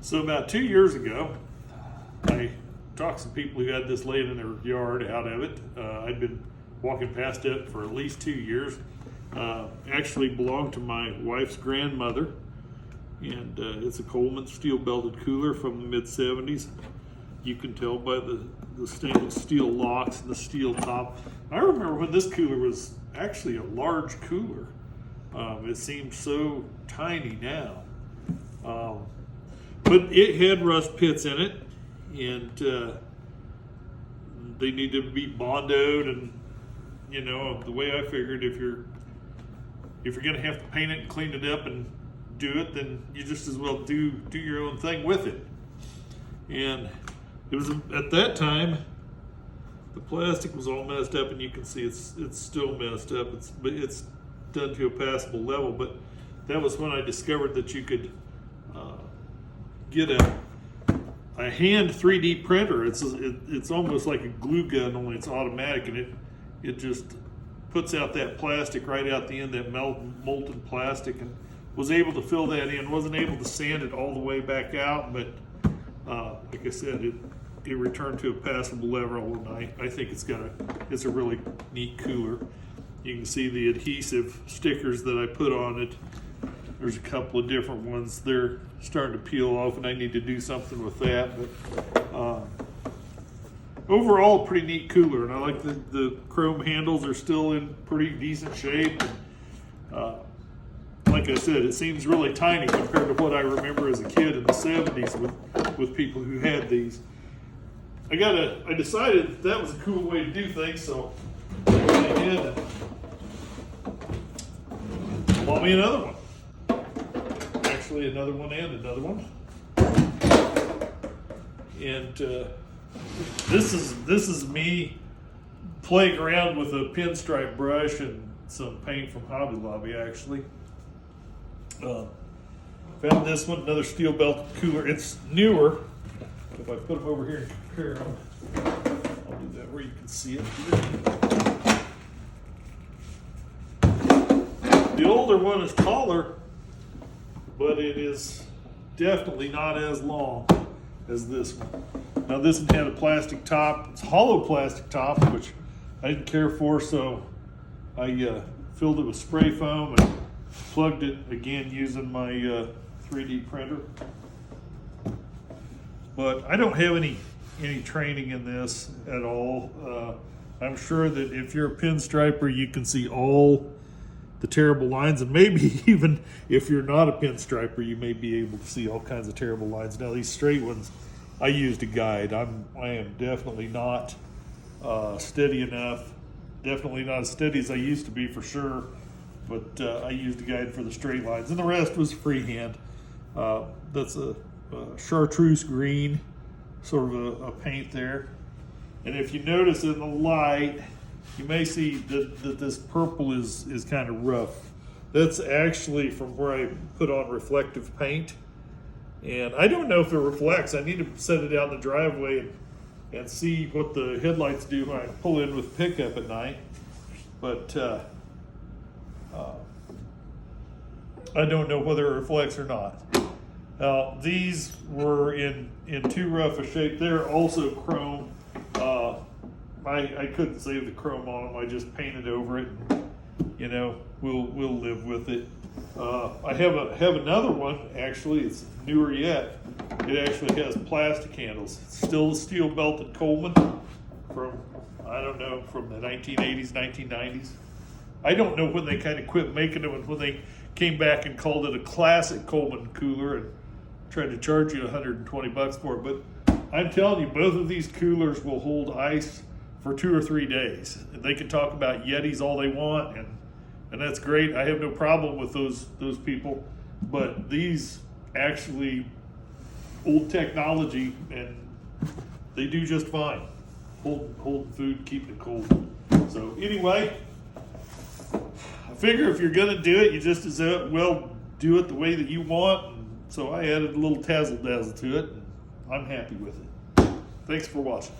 So about 2 years ago, I talked to some people who had this laying in their yard out of it. I'd been walking past it for at least 2 years. Actually belonged to my wife's grandmother, and it's a Coleman steel belted cooler from the mid-70s. You can tell by the stainless steel locks and the steel top. I remember when this cooler was actually a large cooler. It seems so tiny now. But it had rust pits in it, and they need to be bondoed. And you know, the way I figured, if you're gonna have to paint it and clean it up and do it, then you just as well do your own thing with it. And it was at that time the plastic was all messed up, and you can see it's still messed up. It's done to a passable level, but that was when I discovered that you could get a hand 3D printer. It's almost like a glue gun, only it's automatic, and it just puts out that plastic right out the end, that molten plastic, and was able to fill that in. Wasn't able to sand it all the way back out, but like I said, it returned to a passable level, and I think it's a really neat cooler. You can see the adhesive stickers that I put on it. There's a couple of different ones. They're starting to peel off, and I need to do something with that. But overall, a pretty neat cooler, and I like the chrome handles are still in pretty decent shape. Like I said, it seems really tiny compared to what I remember as a kid in the 70s with people who had these. I decided that was a cool way to do things, so I went ahead and bought me another one. Actually, another one and another one. And this is me playing around with a pinstripe brush and some paint from Hobby Lobby. Actually, found this one, another steel belted cooler. It's newer. If I put them over here and compare them, I'll do that where you can see it here. The older one is taller, but it is definitely not as long as this one. Now this one had a plastic top. It's hollow plastic top, which I didn't care for, so I filled it with spray foam and plugged it again using my 3D printer. But I don't have any training in this at all. I'm sure that if you're a pinstriper, you can see all the terrible lines, and maybe even if you're not a pinstriper, you may be able to see all kinds of terrible lines. Now these straight ones, I used a guide. I am definitely not steady enough. Definitely not as steady as I used to be, for sure. But I used a guide for the straight lines, and the rest was freehand. That's a chartreuse green, sort of a paint there. And if you notice in the light, you may see that this purple is kind of rough. That's actually from where I put on reflective paint. And I don't know if it reflects. I need to set it out in the driveway and see what the headlights do when I pull in with pickup at night. But I don't know whether it reflects or not. Now, these were in too rough a shape. They're also chrome. I couldn't save the chrome on them. I just painted over it. And, you know, we'll live with it. I have another one. Actually, it's newer yet. It actually has plastic handles. It's still a steel belted Coleman from, I don't know, from the 1980s, 1990s. I don't know when they kind of quit making them and when they came back and called it a classic Coleman cooler and tried to charge you $120 for it. But I'm telling you, both of these coolers will hold ice for 2 or 3 days. And they can talk about Yetis all they want, and that's great. I have no problem with those people. But these actually old technology, and they do just fine. Hold food, keep it cold. So anyway, I figure if you're gonna do it, you just as well do it the way that you want. And so I added a little tazzle dazzle to it, and I'm happy with it. Thanks for watching.